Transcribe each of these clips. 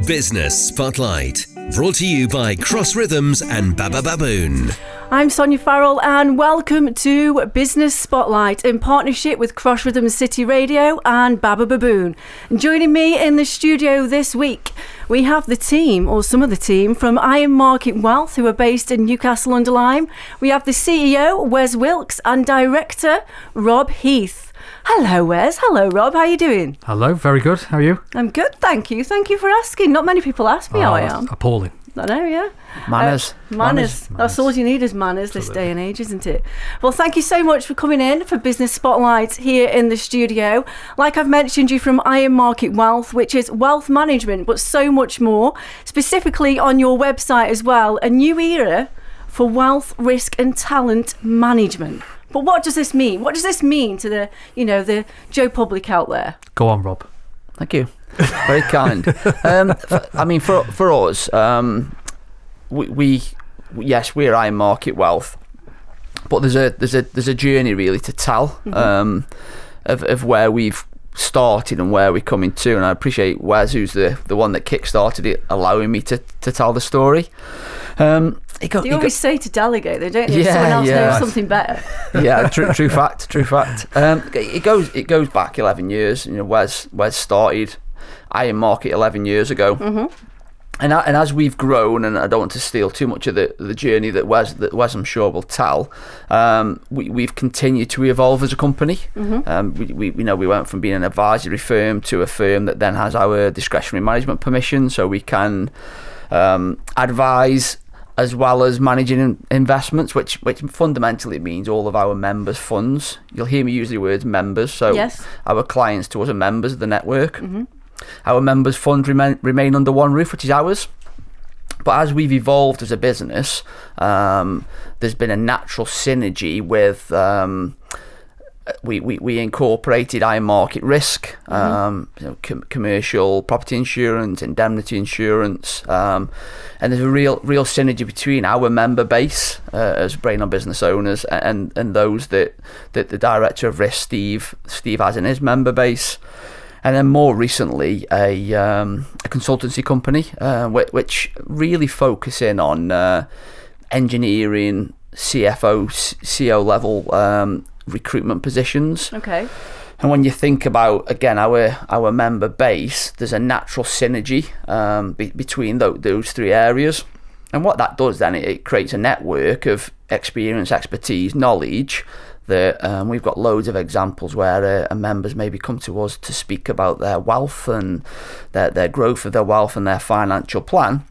Business Spotlight, brought to you by Cross Rhythms and Baba Baboon. I'm Sonya and welcome to Business Spotlight in partnership with Cross Rhythms City Radio and Baba Baboon. And joining me in the studio this week, we have the team, or some of the team, from IronMarket Wealth, who are based in Newcastle under Lyme. We have the CEO, Wes Wilkes, and Director, Rob Heath. Hello, Wes. Hello, Rob. How are you doing? Hello. Very good. How are you? I'm good, thank you. Thank you for asking. Not many people ask me how I am. Appalling. I know, yeah. Manners. That's all you need is manners. Absolutely. This day and age, isn't it? Well, thank you so much for coming in for Business Spotlight here in the studio. Like I've mentioned, you from IronMarket Wealth, which is wealth management, but so much more. Specifically on your website as well, a new era for wealth, risk and talent management. But what does this mean? What does this mean to the Joe public out there? Go on, Rob. Thank you. Very kind. I mean, for us, we're IronMarket Wealth, but there's a journey really to tell of where we've started and where we're coming to. And I appreciate Wes, who's the one that kick-started it, allowing me to tell the story. You always say to delegate, though, don't you? Someone else knows something better. Yeah, true fact. It goes back 11 years. You know, Wes started IronMarket 11 years ago. Mm-hmm. And as we've grown, and I don't want to steal too much of the journey that Wes I'm sure will tell, we've continued to evolve as a company. Mm-hmm. We went from being an advisory firm to a firm that then has our discretionary management permission, so we can advise as well as managing investments, which fundamentally means all of our members' funds. You'll hear me use the words members, so yes. Our clients to us are members of the network. Mm-hmm. Our members' funds remain under one roof, which is ours. But as we've evolved as a business, there's been a natural synergy with we incorporated IronMarket risk, commercial property insurance, indemnity insurance, and there's a real synergy between our member base as brain on business owners and those that the director of risk Steve has in his member base. And then more recently, a consultancy company, which really focus in on engineering, CFO, CO level recruitment positions. Okay. And when you think about, again, our member base, there's a natural synergy between those three areas. And what that does then, it creates a network of experience, expertise, knowledge, that we've got loads of examples where members maybe come to us to speak about their wealth and their growth of their wealth and their financial plan.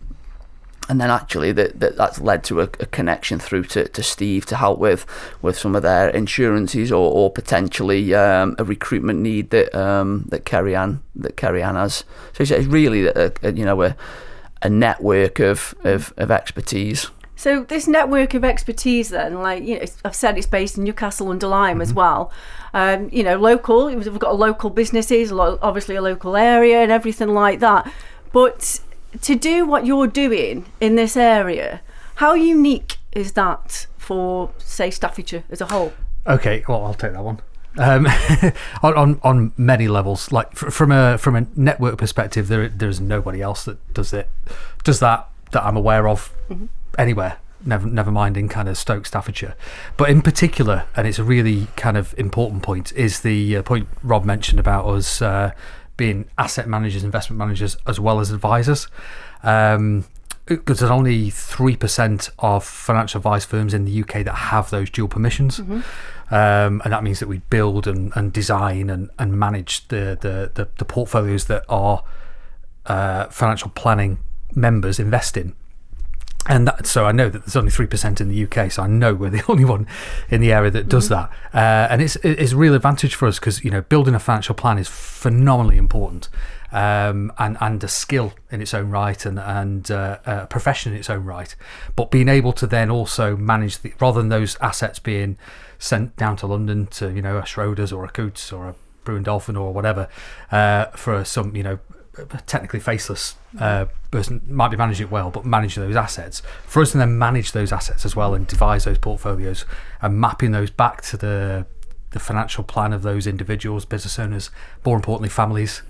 And then actually that's led to a connection through to Steve to help with some of their insurances or potentially a recruitment need that Kerry Ann has. So it's really a network of expertise. So this network of expertise then, I've said it's based in Newcastle under Lyme as well. Local, we've got local businesses, obviously a local area and everything like that. But to do what you're doing in this area, how unique is that for, say, Staffordshire as a whole? Okay, well, I'll take that one. On many levels, like from a network perspective, there's nobody else that does that I'm aware of anywhere. Never mind in kind of Stoke, Staffordshire. But in particular, and it's a really kind of important point, is the point Rob mentioned about us being asset managers, investment managers, as well as advisors. Because there's only 3% of financial advice firms in the UK that have those dual permissions. Mm-hmm. And that means that we build and design and manage the portfolios that our financial planning members invest in. And so I know that there's only 3% in the UK, so I know we're the only one in the area that does that. And it's a real advantage for us because, building a financial plan is phenomenally important, and a skill in its own right and a profession in its own right. But being able to then also manage, rather than those assets being sent down to London to, a Schroders or a Coutts or a Brewin Dolphin or whatever, for some, technically faceless person might be managing it well, but manage those assets for us, and then manage those assets as well and devise those portfolios and mapping those back to the the financial plan of those individuals, business owners, more importantly families,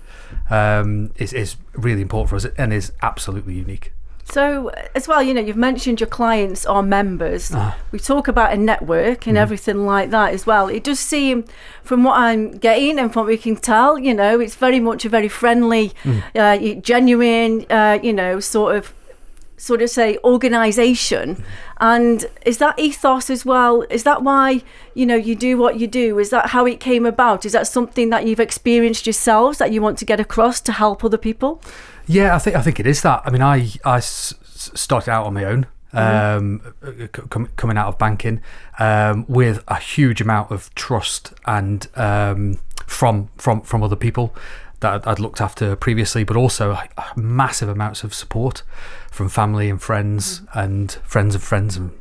is really important for us and is absolutely unique. So as well, you've mentioned your clients are members. We talk about a network and everything like that as well. It does seem, from what I'm getting and from what we can tell, it's very much a very friendly, genuine, sort of say organisation. And is that ethos as well? Is that why you do what you do? Is that how it came about? Is that something that you've experienced yourselves that you want to get across to help other people? Yeah, I think it is that. I mean, I started out on my own, coming out of banking, with a huge amount of trust and from other people that I'd looked after previously, but also massive amounts of support from family and friends and friends of friends and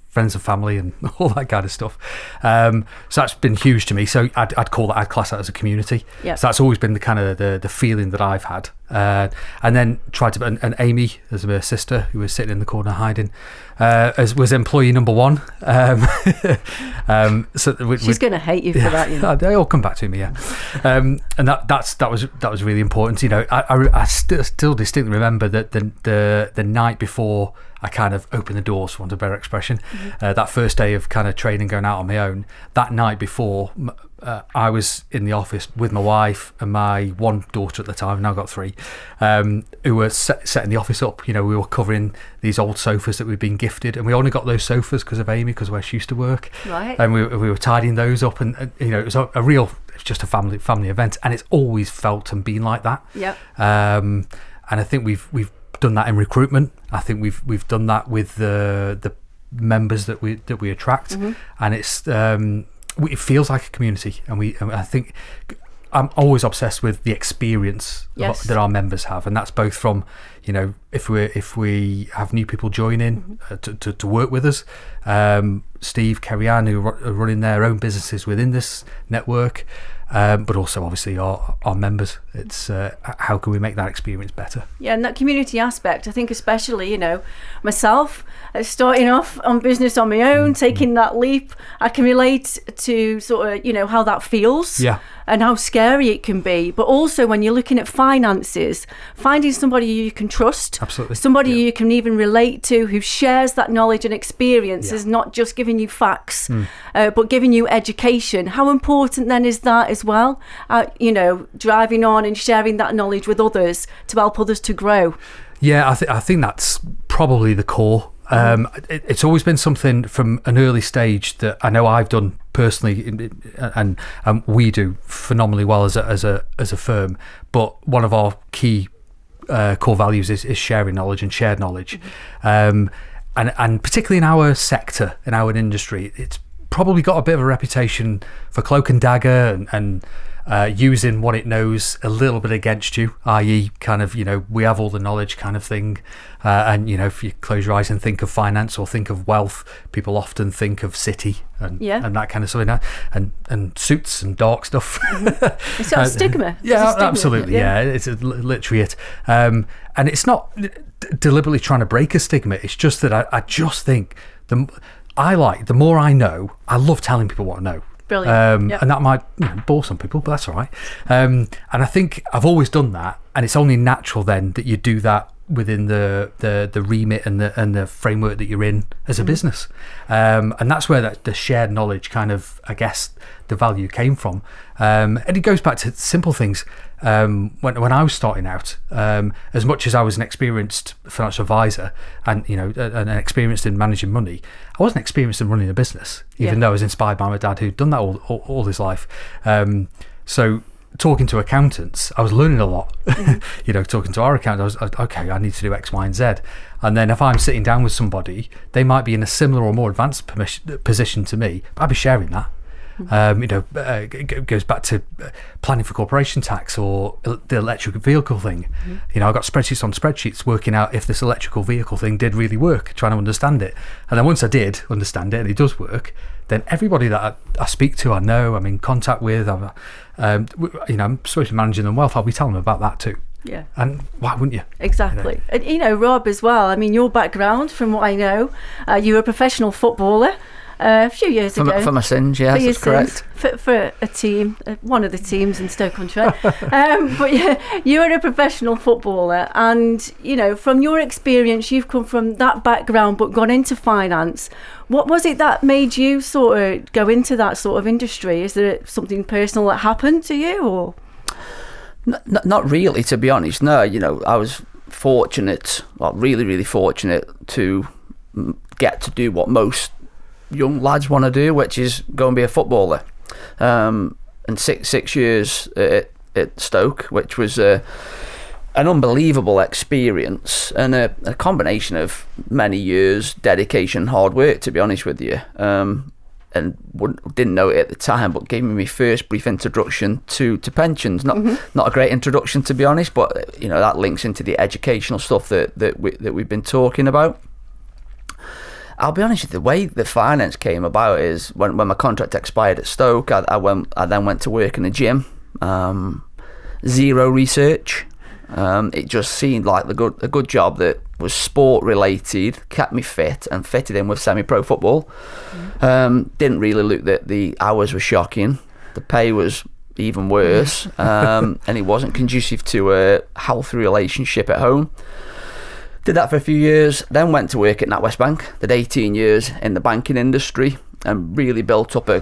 friends of family and all that kind of stuff. So that's been huge to me. So I'd class that as a community. Yep. So that's always been the kind of the feeling that I've had. And then and Amy, as my sister, who was sitting in the corner hiding, was employee number one. So she's going to hate you for that. They all come back to me, yeah. And that was really important. I still distinctly remember that the night before I kind of opened the doors, for want of a better expression, that first day of kind of training, going out on my own. That night before, I was in the office with my wife and my one daughter at the time, now I've got 3, who were setting the office up. We were covering these old sofas that we'd been gifted, and we only got those sofas because of Amy, because where she used to work. Right. And we were tidying those up, and it was it's just a family event, and it's always felt and been like that. Yep. And I think we've done that in recruitment. I think we've done that with the members that we attract, and it's it feels like a community, and I think I'm always obsessed with the experience that our members have, and that's both from if we have new people join in to work with us, Steve, Kerry-Ann, who are running their own businesses within this network, but also obviously our members. It's how can we make that experience better? Yeah, and that community aspect, I think especially, myself, starting off on business on my own, taking that leap, I can relate to sort of, how that feels and how scary it can be. But also when you're looking at finances, finding somebody you can trust, absolutely, somebody you can even relate to, who shares that knowledge and experience, is not just giving you facts, but giving you education. How important then is that as well? Driving on and sharing that knowledge with others to help others to grow. Yeah, I think that's probably the core. It's always been something from an early stage that I know I've done personally, and we do phenomenally well as a firm. But one of our key core values is sharing knowledge and shared knowledge, and particularly in our sector, in our industry, it's probably got a bit of a reputation for cloak and dagger and using what it knows a little bit against you, i.e. kind of, we have all the knowledge kind of thing. And, if you close your eyes and think of finance or think of wealth, people often think of city and that kind of stuff, and suits and dark stuff. It's got a stigma. Yeah, absolutely. Yeah, it's literally it. And it's not deliberately trying to break a stigma. It's just that I just think the more I know, I love telling people what I know. Brilliant. And that might bore some people, but that's all right. And I think I've always done that, and it's only natural then that you do that within the remit and the framework that you're in as a business. And that's where the shared knowledge kind of, I guess, the value came from. And it goes back to simple things. When I was starting out, as much as I was an experienced financial advisor and and experienced in managing money, I wasn't experienced in running a business, even though I was inspired by my dad, who'd done that all his life. So talking to accountants, I was learning a lot. Talking to our accountant, I was okay, I need to do X, Y, and Z. And then if I'm sitting down with somebody, they might be in a similar or more advanced position to me, but I'd be sharing that. It goes back to planning for corporation tax or the electric vehicle thing. I got spreadsheets on spreadsheets working out if this electrical vehicle thing did really work, trying to understand it. And then once I did understand it and it does work, then everybody that I speak to, I know, I'm in contact with, I'm supposed to be managing them wealth, I'll be telling them about that too. Yeah. And why wouldn't you? Exactly. And Rob as well, I mean, your background, from what I know, you were a professional footballer. a few years ago. For my sins, yes, that's correct. For a team, one of the teams in Stoke-on-Trent. But yeah, you are a professional footballer, and you know, from your experience, you've come from that background but gone into finance. What was it that made you sort of go into that sort of industry? Is there something personal that happened to you, or? Not really, to be honest. No, you know, I was fortunate, well, really, really fortunate to get to do what most young lads want to do, which is go and be a footballer. And six years at Stoke, which was an unbelievable experience, and a combination of many years dedication, hard work, to be honest with you. And didn't know it at the time, but gave me my first brief introduction to pensions. Not a great introduction, to be honest, but you know, that links into the educational stuff that we've been talking about. I'll be honest with you, the way the finance came about is when my contract expired at Stoke, I then went to work in a gym. Zero research. It just seemed like a good job that was sport related, kept me fit and fitted in with semi-pro football. Didn't really look that the hours were shocking. The pay was even worse, and it wasn't conducive to a healthy relationship at home. Did that for a few years, then went to work at NatWest Bank. Did 18 years in the banking industry and really built up a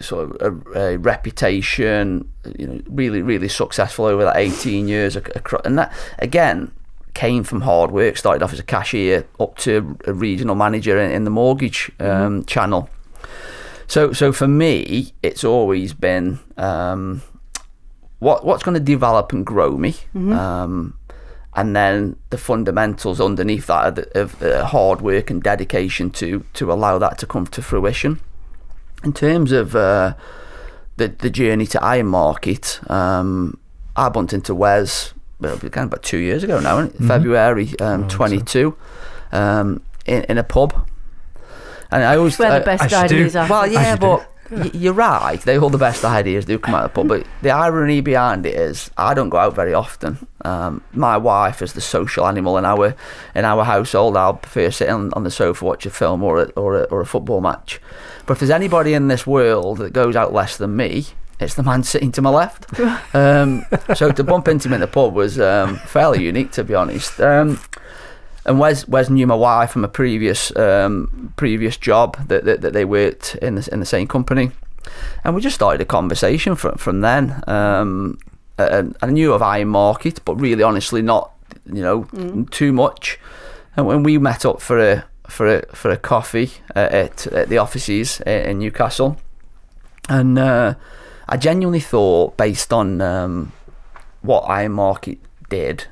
sort of a reputation. You know, really, really successful over that 18 years. And that again came from hard work. Started off as a cashier, up to a regional manager in the mortgage channel. So for me, it's always been what's going to develop and grow me. And then the fundamentals underneath that of hard work and dedication to allow that to come to fruition. In terms of the journey to IronMarket, I bumped into Wes about 2 years ago now, in February 22, in a pub. And I always where the best ideas are. Well, yeah, but you're right. All the best ideas do come out of the pub. But the irony behind it is, I don't go out very often. My wife is the social animal in our household. I'll prefer sitting on the sofa, watch a film or a football match. But if there's anybody in this world that goes out less than me, it's the man sitting to my left. So to bump into him in the pub was fairly unique, to be honest. And Wes knew my wife from a previous job that they worked in the same company, and we just started a conversation from then. And I knew of IronMarket, but really, honestly, not too much. And when we met up for a coffee at the offices in Newcastle, and I genuinely thought, based on what IronMarket did.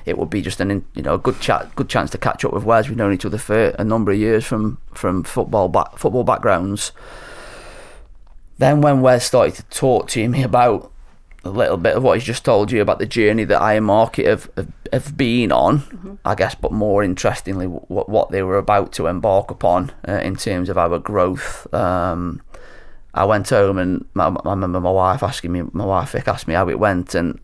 It would be just a good chance to catch up with Wes. We've known each other for a number of years from football backgrounds. Then when Wes started to talk to me about a little bit of what he's just told you about the journey that IronMarket have been on, I guess, but more interestingly, what they were about to embark upon in terms of our growth. I went home and I remember my wife Vic asked me how it went, and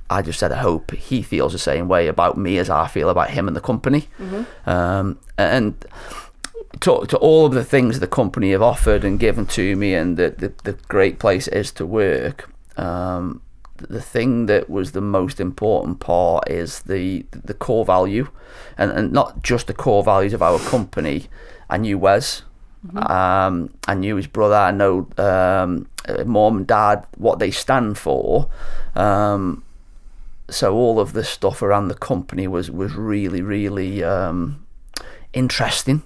I just said, I hope he feels the same way about me as I feel about him and the company. And to all of the things the company have offered and given to me, and the great place it is to work, the thing that was the most important part is the core value, and not just the core values of our company. I knew Wes. I knew his brother. I know mum and dad, what they stand for. So all of the stuff around the company was really, really interesting.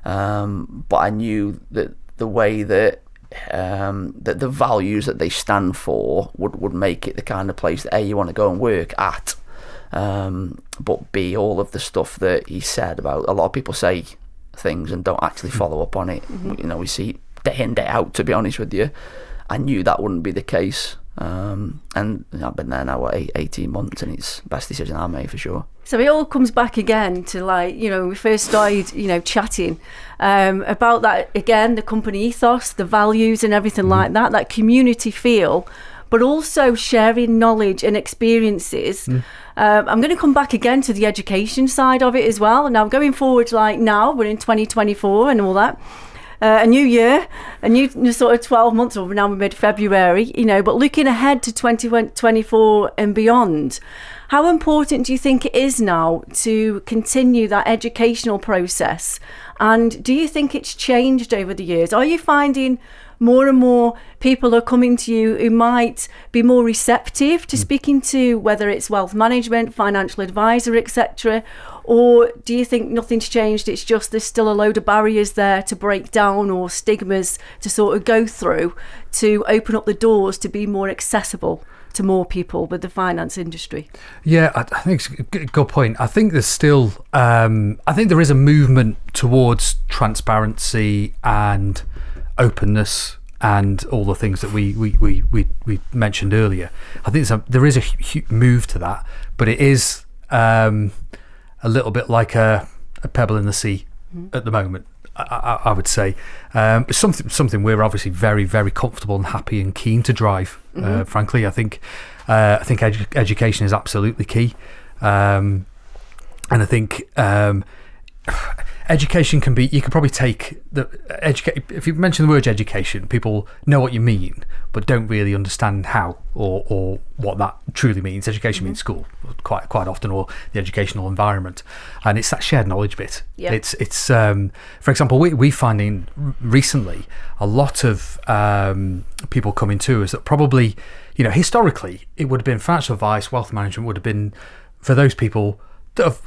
But I knew that the way that the values that they stand for would make it the kind of place that A, you want to go and work at, but B, all of the stuff that he said about, a lot of people say things and don't actually follow up on it. We see day in, day out, to be honest with you. I knew that wouldn't be the case. And I've been there now 18 months, and it's the best decision I made for sure. So it all comes back again to, like, we first started chatting about that again, the company ethos, the values and everything like that community feel, but also sharing knowledge and experiences. I'm going to come back again to the education side of it as well. Now, going forward, like now, we're in 2024 and all that. A new year, a new sort of 12 months, or now we're mid-February, but looking ahead to 2024 and beyond, how important do you think it is now to continue that educational process? And do you think it's changed over the years? Are you finding more and more people are coming to you who might be more receptive to speaking to, whether it's wealth management, financial advisor, etc.? Or do you think nothing's changed? It's just there's still a load of barriers there to break down, or stigmas to sort of go through to open up the doors to be more accessible to more people with the finance industry? Yeah, I think it's a good point. I think there's still, I think there is a movement towards transparency and openness and all the things that we mentioned earlier. I think there is a huge move to that, but it is a little bit like a pebble in the sea at the moment, I would say. Something we're obviously very, very comfortable and happy and keen to drive. Frankly, I think education is absolutely key, and I think education can be. You could probably take if you mention the word education, people know what you mean, but don't really understand how or what that truly means. Education means school quite often, or the educational environment, and it's that shared knowledge bit. Yeah. It's for example, we finding recently a lot of people coming to us that probably, historically it would have been financial advice, wealth management would have been for those people that have.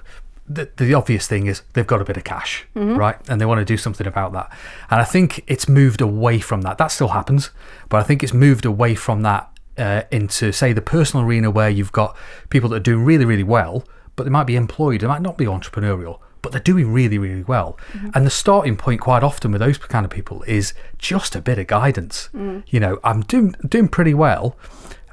The obvious thing is they've got a bit of cash, right? And they want to do something about that. And I think it's moved away from that. That still happens, but I think it's moved away from that into, say, the personal arena, where you've got people that are doing really, really well, but they might be employed, they might not be entrepreneurial, but they're doing really, really well. And the starting point quite often with those kind of people is just a bit of guidance. I'm doing pretty well,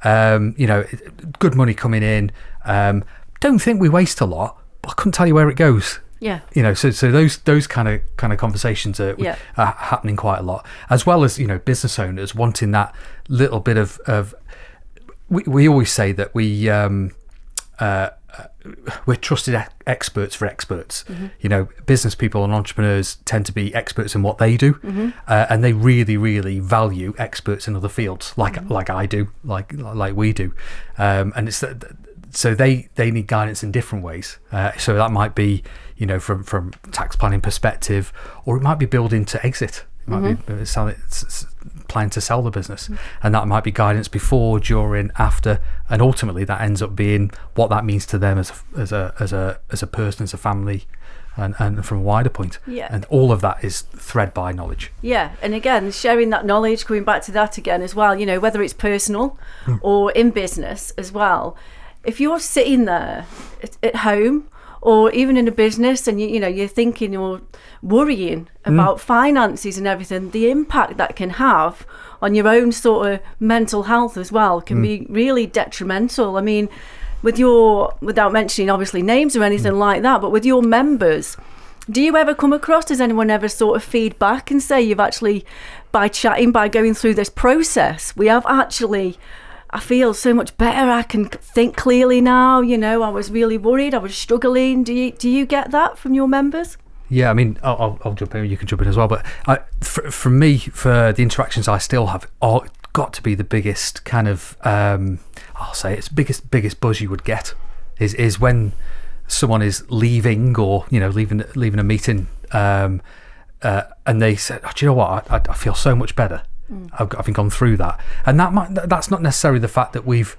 good money coming in, don't think we waste a lot, I couldn't tell you where it goes. Yeah. So those kind of conversations are happening quite a lot, as well as business owners wanting that little bit of. We always say that we're trusted experts for experts. Business people and entrepreneurs tend to be experts in what they do, and they really, really value experts in other fields, like I do, like we do, and it's that. So they need guidance in different ways. So that might be, from tax planning perspective, or it might be building to exit. It might be planning to sell the business, and that might be guidance before, during, after, and ultimately that ends up being what that means to them as a person, as a family, and from a wider point. Yeah. And all of that is thread by knowledge. Yeah. And again, sharing that knowledge, coming back to that again as well, whether it's personal or in business as well. If you're sitting there at home, or even in a business, and you're thinking or worrying about finances and everything, the impact that can have on your own sort of mental health as well can be really detrimental. I mean, without mentioning obviously names or anything like that, but with your members, do you ever come across, does anyone ever sort of feedback and say you've actually, by going through this process, we have actually... I feel so much better. I can think clearly now. I was really worried. I was struggling. Do you get that from your members? Yeah, I mean, I'll jump in. You can jump in as well. But for me, for the interactions I still have, got to be the biggest kind of, I'll say it's biggest buzz you would get is when someone is leaving, or leaving a meeting, and they said, "Oh, do you know what? I feel so much better. I've gone through that," and that's not necessarily the fact that we've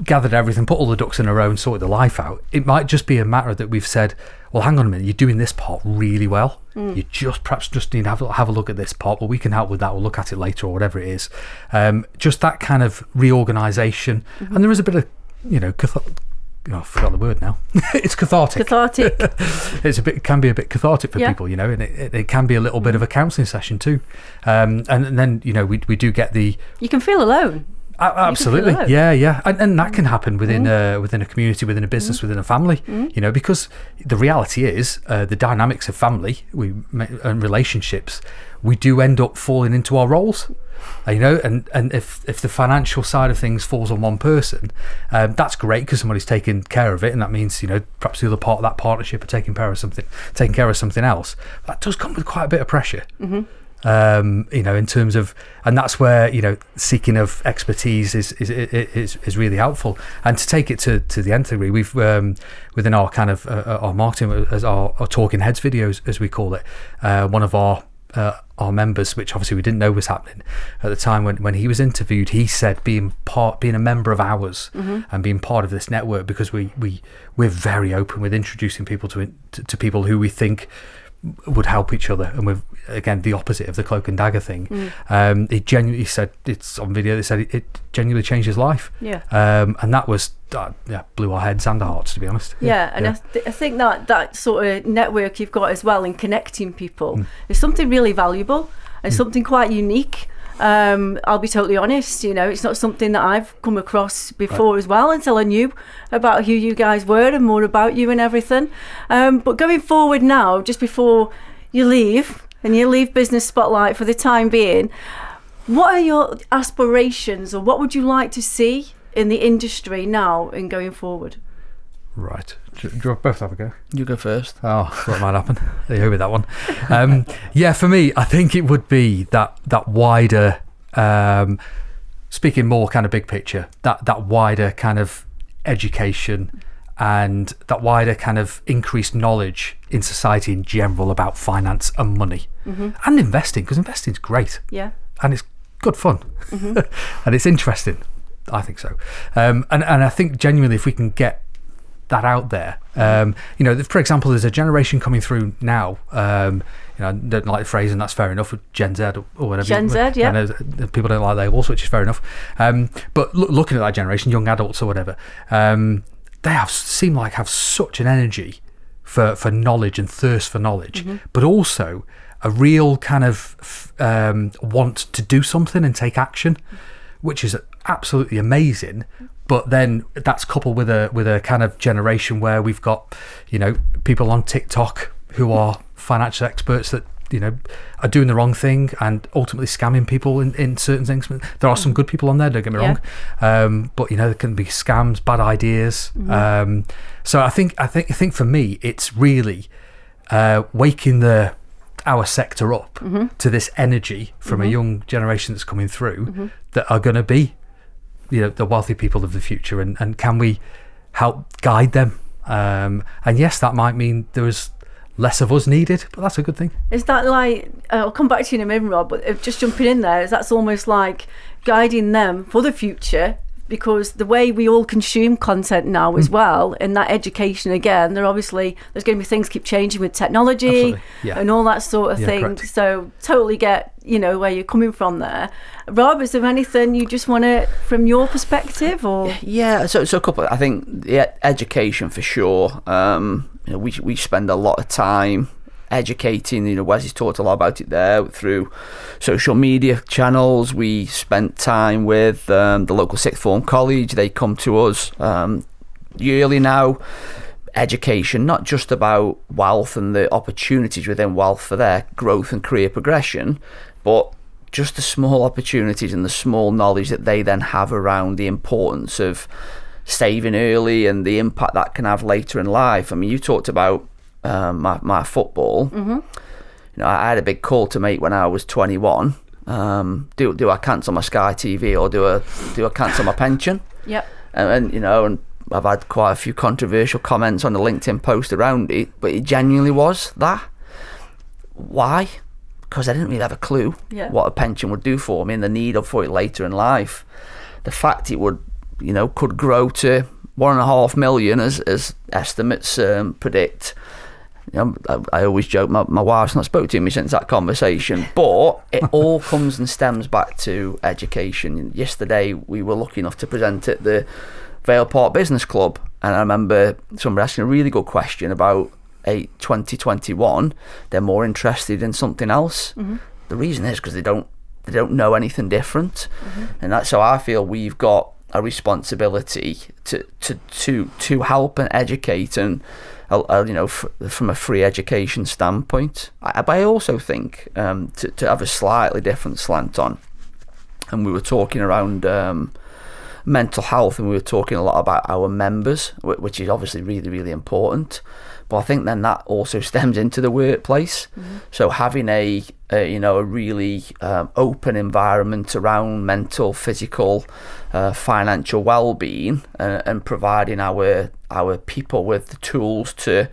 gathered everything, put all the ducks in a row and sorted the life out. It might just be a matter that we've said, well, hang on a minute, you're doing this part really well, you perhaps just need to have a look at this part, but we can help with that, we'll look at it later, or whatever it is. Just that kind of reorganisation, and there is a bit of I forgot the word now. It's cathartic. It can be a bit cathartic for people, and it can be a little bit of a counselling session too. And then we do get the. You can feel alone. Absolutely, yeah, and that can happen within a community, within a business, within a family. You know, because the reality is the dynamics of family and relationships, we do end up falling into our roles. You know, and if the financial side of things falls on one person, that's great because somebody's taking care of it, and that means, you know, perhaps the other part of that partnership are taking care of something else. That does come with quite a bit of pressure. You know, in terms of, and that's where, you know, seeking of expertise is really helpful. And to take it to the nth degree, we've within our kind of our marketing, as our talking heads videos, as we call it, one of our members, which obviously we didn't know was happening at the time when he was interviewed, he said being a member of ours and being part of this network, because we're very open with introducing people to people who we think would help each other, and we're again the opposite of the cloak and dagger thing. He genuinely said, it's on video, they said it genuinely changed his life, and that was blew our heads and our hearts, to be honest. I think that sort of network you've got as well in connecting people is something really valuable and something quite unique. I'll be totally honest, you know, it's not something that I've come across before as well, until I knew about who you guys were and more about you and everything. But going forward now, just before you leave Business Spotlight for the time being, what are your aspirations, or what would you like to see in the industry now and going forward? Right. Do you both have a go? You go first. Oh, what might happen? There you go with that one. For me, I think it would be that wider, speaking more kind of big picture, that wider kind of education and that wider kind of increased knowledge in society in general about finance and money and investing, because investing is great. Yeah. And it's good fun and it's interesting. I think so. And I think genuinely, if we can get that out there, you know, for example, there's a generation coming through now, you know, I don't like the phrase, and that's fair enough, with Gen Z or whatever. Gen Z, yeah. I know people don't like labels, which is fair enough. But looking at that generation, young adults or whatever, they seem like have such an energy for knowledge and thirst for knowledge, but also a real kind of want to do something and take action, which is absolutely amazing. But then that's coupled with a kind of generation where we've got, you know, people on TikTok who are financial experts that, you know, are doing the wrong thing and ultimately scamming people in certain things. There are some good people on there, don't get me wrong, but you know, there can be scams, bad ideas. So I think for me, it's really waking our sector up to this energy from a young generation that's coming through that are going to be, you know, the wealthy people of the future, and can we help guide them? And yes, that might mean there is less of us needed, but that's a good thing. Is that like, I'll come back to you in a minute, Rob, but just jumping in there, that's almost like guiding them for the future, because the way we all consume content now as well, and that education again, there's going to be things keep changing with technology and all that sort of thing. Correct. So totally get, you know, where you're coming from there. Rob, is there anything you just want to, from your perspective, or? Yeah, so a couple. I think education for sure. You know, we spend a lot of time educating. You know, Wes has talked a lot about it there through social media channels. We spent time with the local sixth form college. They come to us yearly now. Education, not just about wealth and the opportunities within wealth for their growth and career progression, but just the small opportunities and the small knowledge that they then have around the importance of saving early and the impact that can have later in life. I mean, you talked about my football. You know, I had a big call to make when I was 21. Do I cancel my Sky TV, or do I cancel my pension? Yep. And you know, and I've had quite a few controversial comments on the LinkedIn post around it, but it genuinely was that. Why? Because I didn't really have a clue what a pension would do for me and the need for it later in life. The fact it would, you know, could grow to 1.5 million as estimates predict. You know, I always joke my wife's not spoke to me since that conversation, but it all comes and stems back to education. Yesterday we were lucky enough to present at the Vale Park Business Club, and I remember somebody asking a really good question about 2021. They're more interested in something else. The reason is because they don't they don't know anything different. And that's so I feel we've got a responsibility to help and educate, and from a free education standpoint. But I also think to have a slightly different slant on, and we were talking around mental health, and we were talking a lot about our members, which is obviously really, really important. But I think then that also stems into the workplace. So having a really open environment around mental, physical, financial well-being, and providing our people with the tools to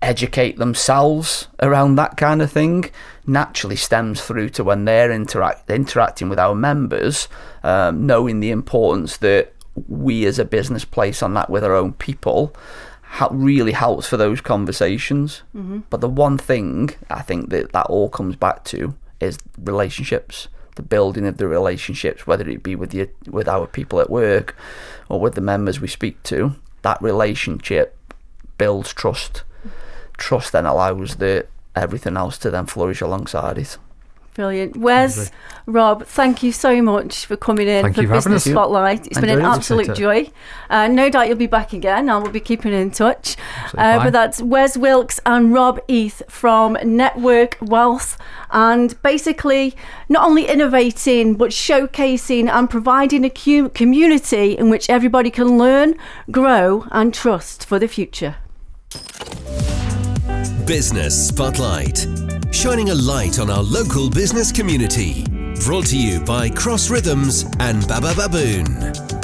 educate themselves around that kind of thing, naturally stems through to when they're interacting with our members, knowing the importance that we as a business place on that with our own people really helps for those conversations. But the one thing I think that all comes back to is relationships, the building of the relationships, whether it be with our people at work or with the members we speak to. That relationship builds trust. Trust then allows everything else to then flourish alongside it. Brilliant. Wes, Rob, thank you so much for coming in for Business Spotlight. It's been an absolute joy. No doubt you'll be back again. I will be keeping in touch. But that's Wes Wilkes and Rob Heath from Network Wealth, and basically not only innovating but showcasing and providing a community in which everybody can learn, grow and trust for the future. Business Spotlight, shining a light on our local business community. Brought to you by Cross Rhythms and Baba Baboon.